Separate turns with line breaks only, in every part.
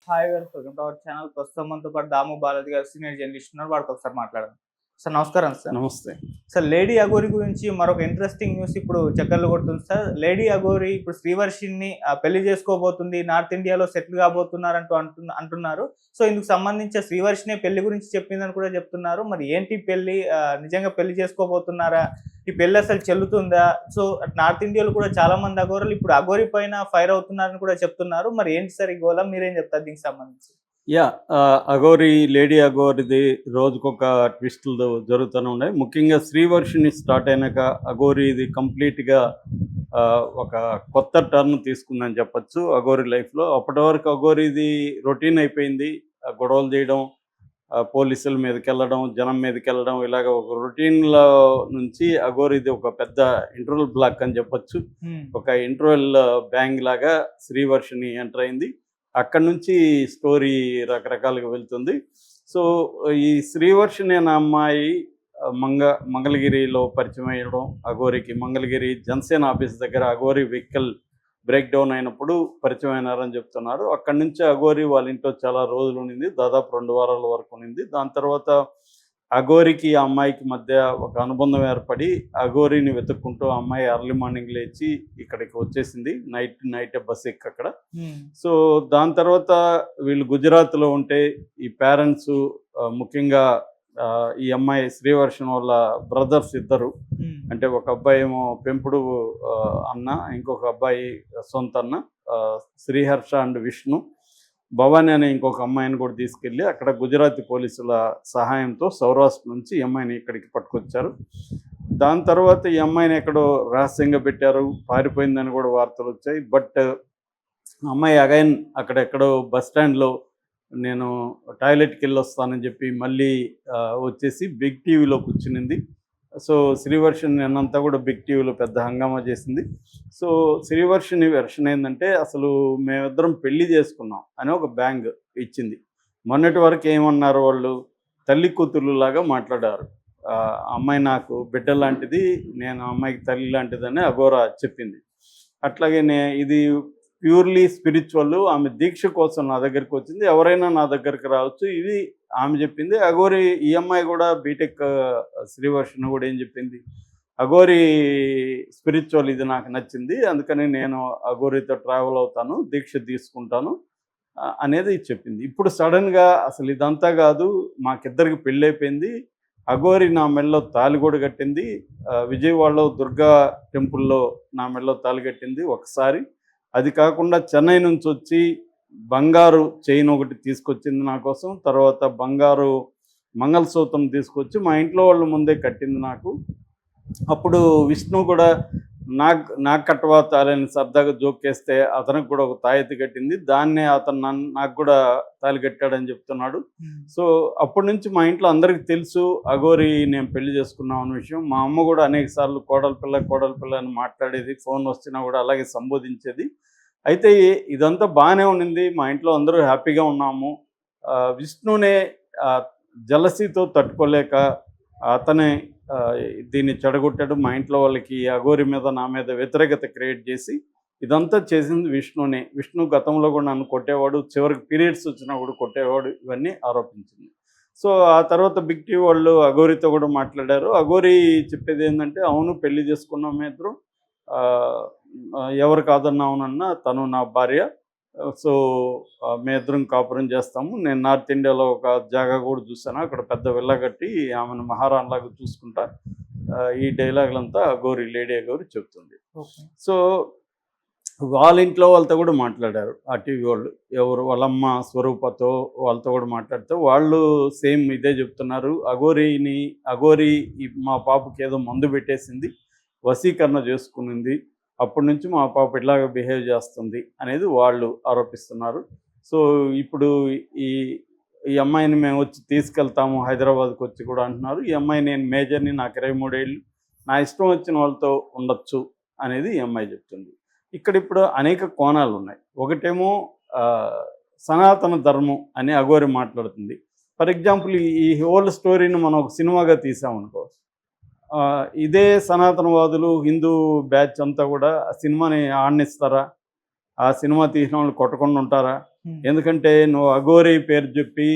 Hi గారు. Welcome to our channel. ప్రస్తుతం మనతో పాటు దాము బాలాజీ గారు సీనియర్ జర్నలిస్ట్ ఉన్నారు. వాడితో ఒకసారి మాట్లాడదాం. సార్ నమస్కారం సార్.
నమస్తే.
సార్, లేడీ అఘోరి గురించి మరొక ఇంట్రెస్టింగ్ న్యూస్ ఇప్పుడు చక్కర్లు కొడుతుంది సార్. లేడీ అఘోరి ఇప్పుడు శ్రీవర్షిని పెళ్లి చేసుకోబోతుంది. నార్త్ ఇండియాలో సెటిల్ కాబోతున్నారంటూ అంటున్నారు. సో ఇందుకు సంబంధించి శ్రీవర్షినే పెళ్లి గురించి చెప్పిందని కూడా చెప్తున్నారు. మరి ఏంటి పెళ్లి? నిజంగా పెళ్లి చేసుకోబోతున్నారా? ఈ పెళ్లి అసలు చెల్లుతుందా? సో నార్త్ ఇండియాలో కూడా చాలా మంది అఘోరులు ఇప్పుడు అఘోరి పైన ఫైర్ అవుతున్నారని కూడా చెప్తున్నారు. మరి ఏంటి సార్ ఈ గోల? మీరేం చెప్తారు దీనికి సంబంధించి?
అఘోరి, లేడీ అఘోరిది రోజుకొక ట్విస్టులు జరుగుతూనే ఉన్నాయి. ముఖ్యంగా శ్రీవర్షిని స్టార్ట్ అయినాక అఘోరిది కంప్లీట్‌గా ఒక కొత్త టర్న్ తీసుకుందని చెప్పొచ్చు అఘోరి లైఫ్‌లో. అప్పటి వరకు అఘోరిది రొటీన్ అయిపోయింది. గొడవలు చేయడం, పోలీసుల మీదకెళ్ళడం, జనం మీదకెళ్ళడం, ఇలాగ ఒక రొటీన్‌లో నుంచి అఘోరిది ఒక పెద్ద ఇంటర్వల్ బ్లాక్ అని చెప్పొచ్చు. ఒక ఇంటర్వల్ బ్యాంగ్ లాగా శ్రీవర్షిని ఎంటర్ అయింది. అక్కడి నుంచి స్టోరీ రకరకాలుగా వెళ్తుంది. సో ఈ శ్రీవర్షిని అనే అమ్మాయి మంగళగిరిలో పరిచయం అయ్యడం, అఘోరికి మంగళగిరి జనసేన ఆఫీస్ దగ్గర అఘోరి వెహికల్ బ్రేక్ డౌన్ అయినప్పుడు పరిచయం అయినారని చెప్తున్నారు. అక్కడి నుంచి అఘోరి వాళ్ళ ఇంట్లో చాలా రోజులు ఉండింది. దాదాపు 2 వారాల వరకు ఉండింది. దాని తర్వాత అఘోరికి ఆ అమ్మాయికి మధ్య ఒక అనుబంధం ఏర్పడి అఘోరిని వెతుక్కుంటూ ఆ అమ్మాయి ఎర్లీ మార్నింగ్ లేచి ఇక్కడికి వచ్చేసింది. నైటే బస్ ఎక్కి అక్కడ. సో దాని తర్వాత వీళ్ళు గుజరాత్లో ఉంటే ఈ పేరెంట్స్, ముఖ్యంగా ఈ అమ్మాయి శ్రీవర్షన్ వాళ్ళ బ్రదర్స్ ఇద్దరు, అంటే ఒక అబ్బాయి ఏమో పెంపుడు అన్న, ఇంకొక అబ్బాయి సొంత అన్న, శ్రీహర్ష అండ్ విష్ణు, భవాని అనే ఇంకొక అమ్మాయిని కూడా తీసుకెళ్ళి అక్కడ గుజరాతీ పోలీసుల సహాయంతో సౌరాష్ట్ర నుంచి ఈ అమ్మాయిని ఇక్కడికి పట్టుకొచ్చారు. దాని తర్వాత ఈ అమ్మాయిని ఎక్కడో రహస్యంగా పెట్టారు, పారిపోయిందని కూడా వార్తలు వచ్చాయి. బట్ అమ్మాయి అగైన్ అక్కడెక్కడో బస్ స్టాండ్లో నేను టాయిలెట్కి వెళ్ళి వస్తానని చెప్పి మళ్ళీ వచ్చేసి బిగ్ టీవీలో కూర్చునింది. సో శ్రీవర్షిని నిన్నంతా కూడా బిగ్ టీవీలో పెద్ద హంగామా చేసింది. సో శ్రీవర్షిని వెర్షన్ ఏంటంటే, అసలు మేమిద్దరం పెళ్లి చేసుకున్నాం అని ఒక బ్యాంగ్ ఇచ్చింది. మొన్నటి వరకు ఏమన్నారు వాళ్ళు, తల్లి కూతురులాగా మాట్లాడారు. అమ్మాయి నాకు బిడ్డ లాంటిది, నేను అమ్మాయికి తల్లి లాంటిదని అఘోరా చెప్పింది. అట్లాగే ఇది ప్యూర్లీ స్పిరిచువల్. ఆమె దీక్ష కోసం నా దగ్గరికి వచ్చింది. ఎవరైనా నా దగ్గరికి రావచ్చు, ఇది ఆమె చెప్పింది. అఘోరి ఈ అమ్మాయి కూడా బీటెక్ శ్రీవర్షిని కూడా ఏం చెప్పింది, అఘోరి స్పిరిచువల్ ఇది నాకు నచ్చింది, అందుకని నేను అఘోరితో ట్రావెల్ అవుతాను, దీక్ష తీసుకుంటాను అనేది చెప్పింది. ఇప్పుడు సడన్గా అసలు ఇదంతా కాదు, మాకిద్దరికి పెళ్ళి అయిపోయింది, అఘోరి నా మెడలో తాళి కూడా కట్టింది, విజయవాడలో దుర్గా టెంపుల్లో నా మెడలో తాళి కట్టింది ఒకసారి. అది కాకుండా చెన్నై నుంచి వచ్చి బంగారు చైన్ ఒకటి తీసుకొచ్చింది నా కోసం. తర్వాత బంగారు మంగళసూత్రం తీసుకొచ్చి మా ఇంట్లో వాళ్ళ ముందే కట్టింది నాకు. అప్పుడు విష్ణు కూడా నాకు కట్టవా తాళని సరదాగా జోకేస్తే అతనికి కూడా ఒక తాయెత్తి కట్టింది. దాన్నే అతను నాకు కూడా తాళి కట్టాడని చెప్తున్నాడు. సో అప్పటి నుంచి మా ఇంట్లో అందరికీ తెలుసు అఘోరి నేను పెళ్లి చేసుకున్నాం అన్న విషయం. మా అమ్మ కూడా అనేక సార్లు కోడల పిల్ల అని మాట్లాడేది, ఫోన్ వచ్చినా కూడా అలాగే సంబోధించేది. అయితే ఇదంతా బాగానే ఉండింది, మా ఇంట్లో అందరూ హ్యాపీగా ఉన్నాము. విష్ణునే జలసీతో తట్టుకోలేక అతనే దీన్ని చెడగొట్టాడు. మా ఇంట్లో వాళ్ళకి అఘోరి మీద నా మీద వ్యతిరేకత క్రియేట్ చేసి ఇదంతా చేసింది విష్ణునే. విష్ణు గతంలో కూడా నన్ను కొట్టేవాడు, చివరికి పీరియడ్స్ వచ్చినా కూడా కొట్టేవాడు, ఇవన్నీ ఆరోపించింది. సో ఆ తర్వాత బిగ్ టీవీ వాళ్ళు అఘోరితో కూడా మాట్లాడారు. అఘోరి చెప్పేది ఏంటంటే, అవును పెళ్లి చేసుకున్నాం మీ ఇద్దరు, ఎవరు కాదన్నావునన్నా తను నా భార్య, సో మీ ఇద్దరం కాపురం చేస్తాము, నేను నార్త్ ఇండియాలో ఒక జాగా కూడా చూసాను, అక్కడ పెద్ద విల్లా కట్టి ఆమెను మహారాణిలాగా చూసుకుంటా, ఈ డైలాగులంతా అఘోరి, లేడీ అఘోరి చెప్తుంది. సో వాళ్ళ ఇంట్లో వాళ్ళతో కూడా మాట్లాడారు ఆ టీవీ వాళ్ళు, ఎవరు వాళ్ళమ్మ స్వరూపతో వాళ్ళతో కూడా మాట్లాడితే వాళ్ళు సేమ్ ఇదే చెప్తున్నారు. అఘోరి మా పాపకి ఏదో మందు పెట్టేసింది, వశీకరణ చేసుకునింది, అప్పటి నుంచి మా పాప ఇట్లాగా బిహేవ్ చేస్తుంది అనేది వాళ్ళు ఆరోపిస్తున్నారు. సో ఇప్పుడు ఈ ఈ అమ్మాయిని మేము వచ్చి తీసుకెళ్తాము హైదరాబాద్కి వచ్చి కూడా అంటున్నారు. ఈ అమ్మాయి నేను మేజర్ని, నాకు 23 ఏళ్ళు, నా ఇష్టం వచ్చిన వాళ్ళతో ఉండొచ్చు అనేది ఈ అమ్మాయి చెప్తుంది. ఇక్కడ ఇప్పుడు అనేక కోణాలు ఉన్నాయి. ఒకటేమో సనాతన ధర్మం అని అఘోరి మాట్లాడుతుంది. ఫర్ ఎగ్జాంపుల్ ఈ హోల్ స్టోరీని మనం ఒక సినిమాగా తీసామనుకో, ఇదే సనాతనవాదులు హిందూ బ్యాచ్ అంతా కూడా ఆ సినిమాని ఆడనిస్తారా? ఆ సినిమా తీసిన వాళ్ళు కొట్టకుండా ఉంటారా? ఎందుకంటే నువ్వు అఘోరీ పేరు చెప్పి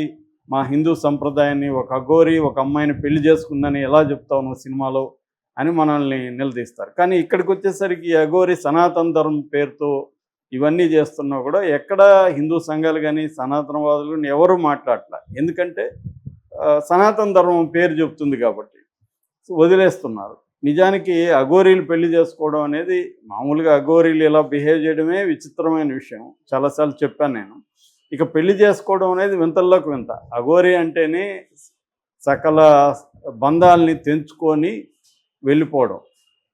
మా హిందూ సంప్రదాయాన్ని ఒక అఘోరీ ఒక అమ్మాయిని పెళ్లి చేసుకుందని ఎలా చెప్తావు నువ్వు సినిమాలో అని మనల్ని నిలదీస్తారు. కానీ ఇక్కడికి వచ్చేసరికి అఘోరీ సనాతన ధర్మం పేరుతో ఇవన్నీ చేస్తున్నా కూడా ఎక్కడ హిందూ సంఘాలు కానీ సనాతనవాదులు కానీ ఎవరు మాట్లాడట్లా. ఎందుకంటే సనాతన ధర్మం పేరు చెప్తుంది కాబట్టి వదిలేస్తున్నారు. నిజానికి అఘోరీలు పెళ్లి చేసుకోవడం అనేది మామూలుగా అఘోరీలు ఇలా బిహేవ్ చేయడమే విచిత్రమైన విషయం. చాలాసార్లు చెప్పాను నేను. ఇక పెళ్లి చేసుకోవడం అనేది వింతల్లోకి వింత. అఘోరీ అంటేనే సకల బంధాలని తెంచుకొని వెళ్ళిపోవడం.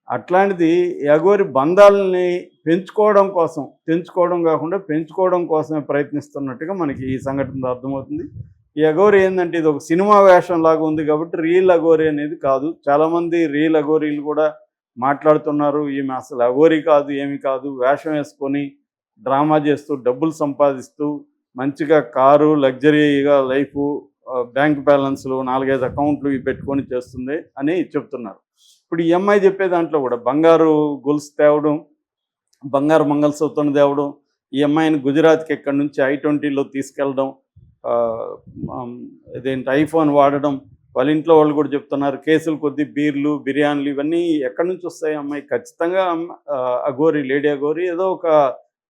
అట్లాంటిది అఘోరీ బంధాలని తెంచుకోవడం కాకుండా పెంచుకోవడం కోసమే ప్రయత్నిస్తున్నట్టుగా మనకి ఈ సంఘటనలో అర్థమవుతుంది. ఈ అఘోరీ ఏంటంటే ఇది ఒక సినిమా వేషం లాగా ఉంది కాబట్టి రియల్ అఘోరీ అనేది కాదు. చాలామంది రియల్ అఘోరీలు కూడా మాట్లాడుతున్నారు ఈమె అసలు అఘోరీ కాదు, ఏమి కాదు, వేషం వేసుకొని డ్రామా చేస్తూ డబ్బులు సంపాదిస్తూ మంచిగా కారు లగ్జరీగా లైఫ్ బ్యాంక్ బ్యాలెన్స్లు 4-5 అకౌంట్లు పెట్టుకొని చేస్తుంది అని చెప్తున్నారు. ఇప్పుడు ఈ అమ్మాయి చెప్పే దాంట్లో కూడా బంగారు గొలుసు తేవడం, బంగారు మంగళసూత్రం తేవడం, ఈ అమ్మాయిని గుజరాత్కి ఎక్కడి నుంచి I-20లో తీసుకెళ్ళడం, ఇదేంటి ఐఫోన్ వాడడం, వాళ్ళ ఇంట్లో వాళ్ళు కూడా చెప్తున్నారు కేసులు కొద్ది బీర్లు బిర్యానీలు ఇవన్నీ ఎక్కడి నుంచి వస్తాయి అమ్మాయి. ఖచ్చితంగా అఘోరీ లేడీ అఘోరీ ఏదో ఒక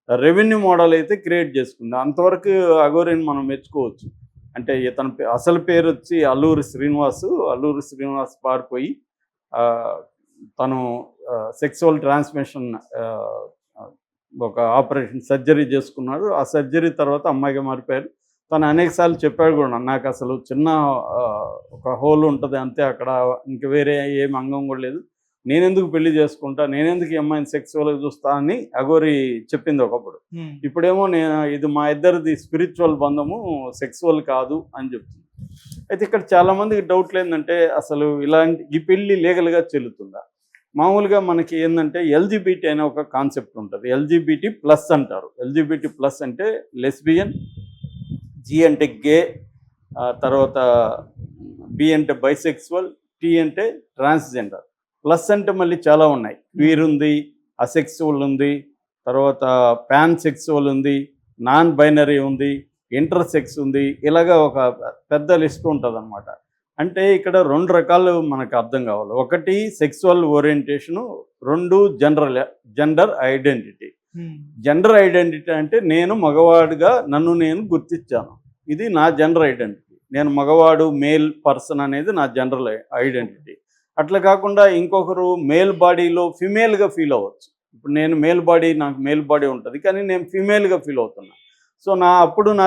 రెవెన్యూ మోడల్ అయితే క్రియేట్ చేసుకుంది. అంతవరకు అఘోరీని మనం మెచ్చుకోవచ్చు. అంటే ఇతని అసలు పేరు వచ్చి అల్లూరి శ్రీనివాస్ పారిపోయి తను సెక్సువల్ ట్రాన్స్మిషన్ ఒక ఆపరేషన్ సర్జరీ చేసుకున్నాడు. ఆ సర్జరీ తర్వాత అమ్మాయిగా మారిపోయారు. తను అనేకసార్లు చెప్పాడు కూడా, నాకు అసలు చిన్న ఒక హోల్ ఉంటుంది అంతే, అక్కడ ఇంక వేరే ఏం అంగం కూడా లేదు, నేనెందుకు పెళ్లి చేసుకుంటా, నేనెందుకు ఈ అమ్మాయిని సెక్సువల్గా చూస్తా అని అఘోరీ చెప్పింది ఒకప్పుడు. ఇప్పుడేమో ఇది మా ఇద్దరిది స్పిరిచువల్ బంధము, సెక్సువల్ కాదు అని చెప్తుంది. అయితే ఇక్కడ చాలామందికి డౌట్లు ఏంటంటే అసలు ఈ పెళ్ళి లీగల్గా చెల్లుతుందా? మామూలుగా మనకి ఏంటంటే ఎల్జిబిటీ అనే ఒక కాన్సెప్ట్ ఉంటుంది. ఎల్జిబిటీ ప్లస్ అంటారు. ఎల్జిబిటీ ప్లస్ అంటే లెస్బియన్, జి అంటే గే, తర్వాత బి అంటే బైసెక్సువల్, టీ అంటే ట్రాన్స్జెండర్, ప్లస్ అంటే మళ్ళీ చాలా ఉన్నాయి. క్వీర్ ఉంది, అసెక్సువల్ ఉంది, తర్వాత పాన్ సెక్సువల్ ఉంది, నాన్ బైనరీ ఉంది, ఇంటర్సెక్స్ ఉంది. ఇలాగా ఒక పెద్ద లిస్ట్ ఉంటుంది అనమాట. అంటే ఇక్కడ 2 రకాలు మనకు అర్థం కావాలి. ఒకటి sexual orientation, 2 gender identity. Gender identity అంటే నేను మగవాడిగా నన్ను నేను గుర్తించాను, ఇది నా జెండర్ ఐడెంటిటీ, నేను మగవాడు మేల్ పర్సన్ అనేది నా జెండర్ ఐడెంటిటీ. అట్లా కాకుండా ఇంకొకరు మేల్ బాడీలో ఫిమేల్గా ఫీల్ అవ్వచ్చు. ఇప్పుడు నేను మేల్ బాడీ, నాకు మేల్ బాడీ ఉంటుంది కానీ నేను ఫిమేల్గా ఫీల్ అవుతున్నా. సో అప్పుడు నా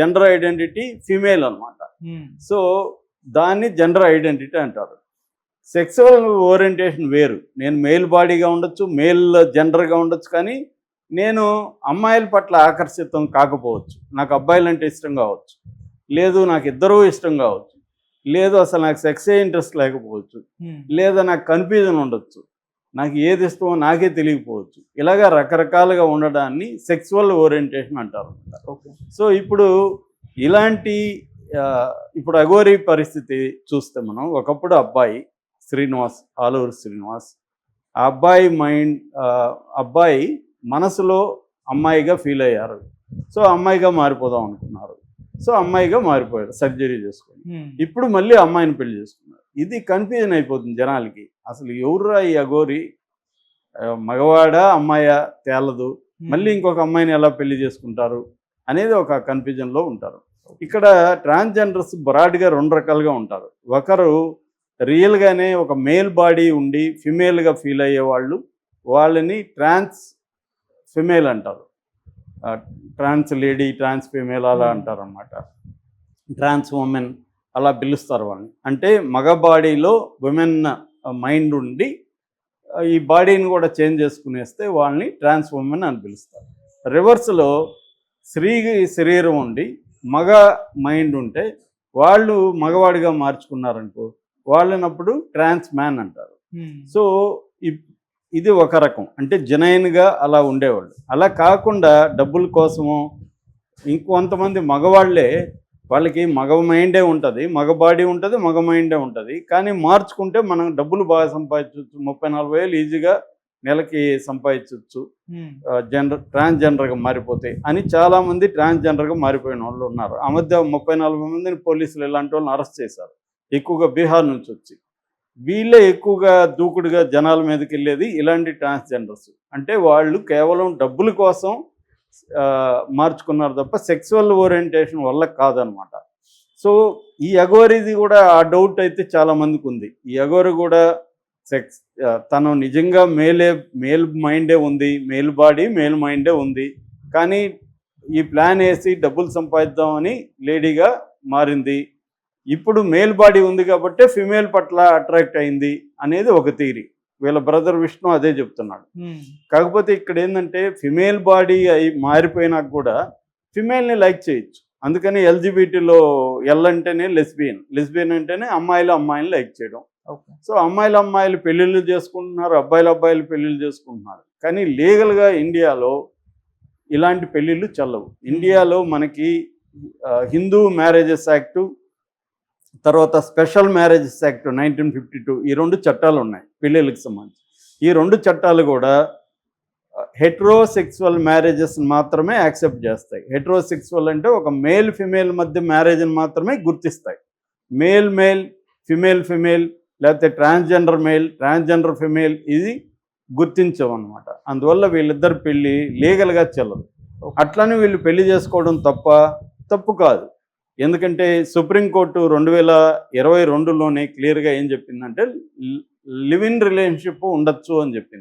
జెండర్ ఐడెంటిటీ ఫిమేల్ అనమాట. సో దాన్ని జెండర్ ఐడెంటిటీ అంటారు. సెక్సువల్ ఓరియంటేషన్ వేరు. నేను మేల్ బాడీగా ఉండొచ్చు, మేల్ జెండర్గా ఉండొచ్చు, కానీ నేను అమ్మాయిల పట్ల ఆకర్షితం కాకపోవచ్చు, నాకు అబ్బాయిలంటే ఇష్టం కావచ్చు, లేదు నాకు ఇద్దరూ ఇష్టం కావచ్చు, లేదు అసలు నాకు సెక్సే ఇంట్రెస్ట్ లేకపోవచ్చు, లేదా నాకు కన్ఫ్యూజన్ ఉండొచ్చు, నాకు ఏది ఇష్టమో నాకే తెలియకపోవచ్చు. ఇలాగా రకరకాలుగా ఉండడాన్ని సెక్సువల్ ఓరియంటేషన్ అంటారు. సో ఇప్పుడు ఇలాంటి ఇప్పుడు అఘోరీ పరిస్థితి చూస్తే మనం, ఒకప్పుడు అబ్బాయి శ్రీనివాస్, ఆలూరి శ్రీనివాస్, ఆ అబ్బాయి మనసులో అమ్మాయిగా ఫీల్ అయ్యారు. సో అమ్మాయిగా మారిపోదాం అనుకున్నారు. సో అమ్మాయిగా మారిపోయాడు సర్జరీ చేసుకొని. ఇప్పుడు మళ్ళీ అమ్మాయిని పెళ్లి చేసుకున్నారు. ఇది కన్ఫ్యూజన్ అయిపోతుంది జనాలకి. అసలు ఎవరురా ఈ అఘోరీ, మగవాడా అమ్మాయా తేలదు, మళ్ళీ ఇంకొక అమ్మాయిని ఎలా పెళ్లి చేసుకుంటారు అనేది ఒక కన్ఫ్యూజన్లో ఉంటారు. ఇక్కడ ట్రాన్స్జెండర్స్ బ్రాడ్గా 2 రకాలుగా ఉంటారు. ఒకరు రియల్గానే ఒక మేల్ బాడీ ఉండి ఫిమేల్గా ఫీల్ అయ్యేవాళ్ళు, వాళ్ళని ట్రాన్స్ ఫిమేల్ అంటారు. ట్రాన్స్ లేడీ, ట్రాన్స్ ఫిమేల్ అలా అంటారు అన్నమాట. ట్రాన్స్ ఉమెన్ అలా పిలుస్తారు వాళ్ళని. అంటే మగ బాడీలో విమెన్ మైండ్ ఉండి ఈ బాడీని కూడా చేంజ్ చేసుకునేస్తే వాళ్ళని ట్రాన్స్ ఉమెన్ అని పిలుస్తారు. రివర్స్లో స్త్రీ శరీరం ఉండి మగ మైండ్ ఉంటే వాళ్ళు మగవాడిగా మార్చుకున్నారనుకో, వాళ్ళనప్పుడు ట్రాన్స్ మ్యాన్ అంటారు. సో ఇది ఒక రకం, అంటే జెన్యున్గా అలా ఉండేవాళ్ళు. అలా కాకుండా డబ్బుల కోసమో ఇంకొంతమంది మగవాళ్లే, వాళ్ళకి మగ మైండే ఉంటుంది, మగ బాడీ ఉంటుంది, మగ మైండే ఉంటుంది, కానీ మార్చుకుంటే మనం డబ్బులు బాగా సంపాదించవచ్చు, 30-40 వేలు ఈజీగా నెలకి సంపాదించవచ్చు, ట్రాన్స్జెండర్గా మారిపోతే అని చాలామంది ట్రాన్స్జెండర్గా మారిపోయిన వాళ్ళు ఉన్నారు. ఆ మధ్య 30-40 మందిని పోలీసులు ఇలాంటి వాళ్ళని అరెస్ట్ చేశారు, ఎక్కువగా బీహార్ నుంచి వచ్చి. వీళ్ళే ఎక్కువగా దూకుడుగా జనాల మీదకి వెళ్ళేది ఇలాంటి ట్రాన్స్జెండర్స్. అంటే వాళ్ళు కేవలం డబ్బుల కోసం మార్చుకున్నారు తప్ప సెక్సువల్ ఓరియంటేషన్ వల్ల కాదనమాట. సో ఈ అఘోరీది కూడా ఆ డౌట్ అయితే చాలామందికి ఉంది. ఈ అఘోరి కూడా తను నిజంగా మేల్ మైండే ఉంది, మేల్ బాడీ మేల్ మైండే ఉంది, కానీ ఈ ప్లాన్ వేసి డబ్బులు సంపాదిద్దామని లేడీగా మారింది. ఇప్పుడు మేల్ బాడీ ఉంది కాబట్టి ఫిమేల్ పట్ల అట్రాక్ట్ అయింది అనేది ఒక థియరీ. వీళ్ళ బ్రదర్ విష్ణు అదే చెప్తున్నాడు. కాకపోతే ఇక్కడ ఏంటంటే ఫిమేల్ బాడీ అయి మారిపోయినాక కూడా ఫిమేల్ని లైక్ చేయొచ్చు. అందుకని ఎల్జిబిటీలో ఎల్ అంటేనే లెస్బియన్ అంటేనే అమ్మాయిలు లైక్ చేయడం. సో అమ్మాయిలు పెళ్ళిళ్ళు చేసుకుంటున్నారు, అబ్బాయిలు పెళ్ళిళ్ళు చేసుకుంటున్నారు. కానీ లీగల్గా ఇండియాలో ఇలాంటి పెళ్ళిళ్ళు చెల్లవు. ఇండియాలో మనకి హిందూ మ్యారేజెస్ యాక్టు, తర్వాత స్పెషల్ మ్యారేజెస్ యాక్ట్ 1952, ఈ 2 చట్టాలు ఉన్నాయి పెళ్ళిళ్ళకి సంబంధించి. ఈ 2 చట్టాలు కూడా హెట్రోసెక్సువల్ మ్యారేజెస్ మాత్రమే యాక్సెప్ట్ చేస్తాయి. హెట్రోసెక్సువల్ అంటే ఒక మేల్ ఫిమేల్ మధ్య మ్యారేజ్ని మాత్రమే గుర్తిస్తాయి. మేల్ ఫిమేల్ లేకపోతే ట్రాన్స్జెండర్ ఫిమేల్ ఇది గుర్తించవు అనమాట. అందువల్ల వీళ్ళిద్దరు పెళ్ళి లీగల్గా చెల్లదు. అట్లని వీళ్ళు పెళ్లి చేసుకోవడం తప్పు కాదు. ఎందుకంటే సుప్రీంకోర్టు 2022లోనే క్లియర్గా ఏం చెప్పిందంటే లివ్ ఇన్ రిలేషన్షిప్ ఉండొచ్చు అని చెప్పింది.